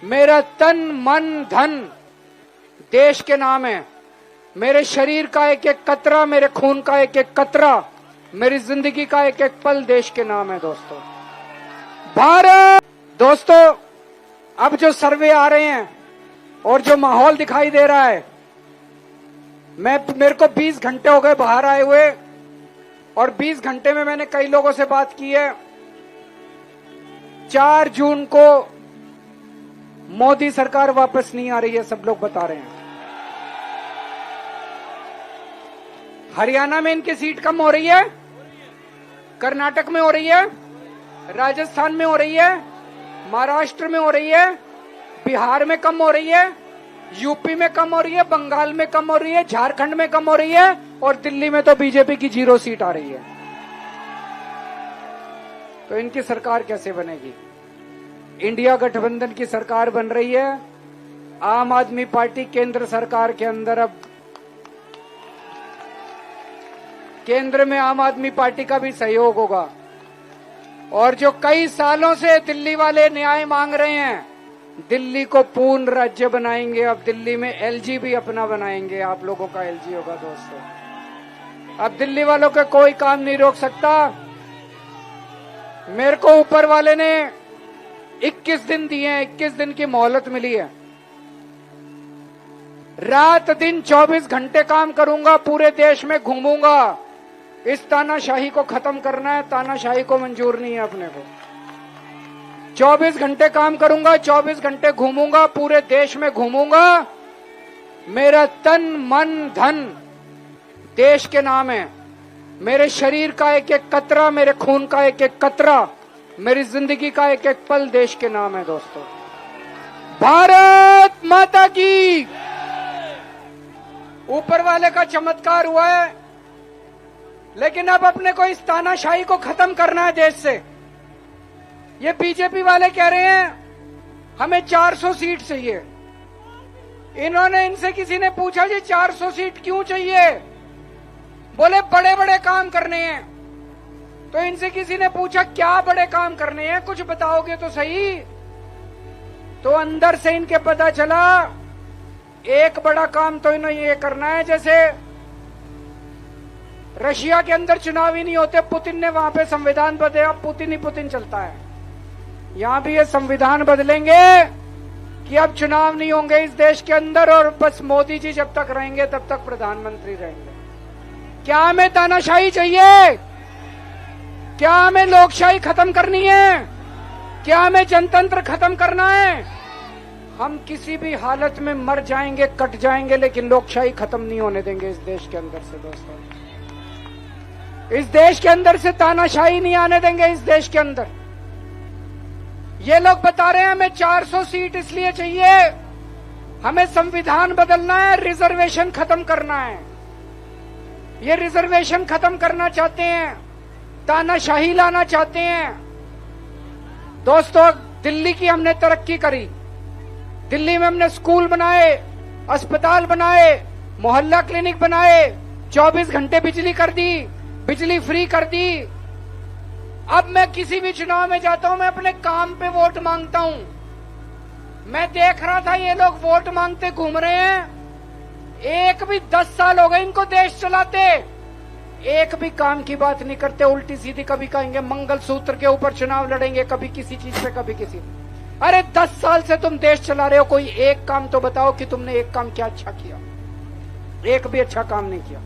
मेरा तन मन धन देश के नाम है। मेरे शरीर का एक एक कतरा, मेरे खून का एक एक कतरा, मेरी जिंदगी का एक एक पल देश के नाम है। दोस्तों, भारत दोस्तों, अब जो सर्वे आ रहे हैं और जो माहौल दिखाई दे रहा है, मेरे को 20 घंटे हो गए बाहर आए हुए और 20 घंटे में मैंने कई लोगों से बात की है। 4 जून को मोदी सरकार वापस नहीं आ रही है, सब लोग बता रहे हैं। हरियाणा में इनकी सीट कम हो रही है, कर्नाटक में हो रही है, राजस्थान में हो रही है, महाराष्ट्र में हो रही है, बिहार में कम हो रही है, यूपी में कम हो रही है, बंगाल में कम हो रही है, झारखंड में कम हो रही है और दिल्ली में तो बीजेपी की 0 सीट आ रही है। तो इनकी सरकार कैसे बनेगी? इंडिया गठबंधन की सरकार बन रही है। आम आदमी पार्टी केंद्र सरकार के अंदर, अब केंद्र में आम आदमी पार्टी का भी सहयोग होगा। और जो कई सालों से दिल्ली वाले न्याय मांग रहे हैं, दिल्ली को पूर्ण राज्य बनाएंगे। अब दिल्ली में एलजी भी अपना बनाएंगे, आप लोगों का एलजी होगा। दोस्तों, अब दिल्ली वालों का कोई काम नहीं रोक सकता। मेरे को ऊपर वाले ने 21 दिन दिए हैं, 21 दिन की मोहलत मिली है। रात दिन 24 घंटे काम करूंगा, पूरे देश में घूमूंगा। इस तानाशाही को खत्म करना है, तानाशाही को मंजूर नहीं है अपने को। 24 घंटे काम करूंगा, 24 घंटे घूमूंगा, पूरे देश में घूमूंगा। मेरा तन मन धन देश के नाम है। मेरे शरीर का एक एक कतरा, मेरे खून का एक एक कतरा, मेरी जिंदगी का एक एक पल देश के नाम है। दोस्तों, भारत माता की। ऊपर वाले का चमत्कार हुआ है, लेकिन अब अपने को इस तानाशाही को खत्म करना है देश से। ये बीजेपी वाले कह रहे हैं हमें 400 सीट चाहिए। इन्होंने, इनसे किसी ने पूछा जी 400 सीट क्यों चाहिए? बोले बड़े बड़े काम करने हैं। तो इनसे किसी ने पूछा क्या बड़े काम करने हैं, कुछ बताओगे तो सही। तो अंदर से इनके पता चला एक बड़ा काम तो इन्हें ये करना है, जैसे रशिया के अंदर चुनाव ही नहीं होते, पुतिन ने वहां पे संविधान बदला, पुतिन ही पुतिन चलता है। यहां भी ये संविधान बदलेंगे कि अब चुनाव नहीं होंगे इस देश के अंदर और बस मोदी जी जब तक रहेंगे तब तक प्रधानमंत्री रहेंगे। क्या हमें तानाशाही चाहिए? क्या हमें लोकशाही खत्म करनी है? क्या हमें जनतंत्र खत्म करना है? हम किसी भी हालत में मर जाएंगे, कट जाएंगे, लेकिन लोकशाही खत्म नहीं होने देंगे इस देश के अंदर से। दोस्तों, इस देश के अंदर से तानाशाही नहीं आने देंगे। इस देश के अंदर ये लोग बता रहे हैं हमें 400 सीट इसलिए चाहिए, हमें संविधान बदलना है, रिजर्वेशन खत्म करना है। ये रिजर्वेशन खत्म करना चाहते हैं, तानाशाही लाना चाहते हैं। दोस्तों, दिल्ली की हमने तरक्की करी। दिल्ली में हमने स्कूल बनाए, अस्पताल बनाए, मोहल्ला क्लिनिक बनाए, 24 घंटे बिजली कर दी, बिजली फ्री कर दी। अब मैं किसी भी चुनाव में जाता हूं, मैं अपने काम पे वोट मांगता हूं। मैं देख रहा था ये लोग वोट मांगते घूम रहे हैं। एक भी 10 साल हो गए इनको देश चलाते, एक भी काम की बात नहीं करते, उल्टी सीधी। कभी कहेंगे मंगलसूत्र के ऊपर चुनाव लड़ेंगे, कभी किसी चीज पे, कभी किसी। अरे 10 साल से तुम देश चला रहे हो, कोई एक काम तो बताओ कि तुमने एक काम क्या अच्छा किया। एक भी अच्छा काम नहीं किया।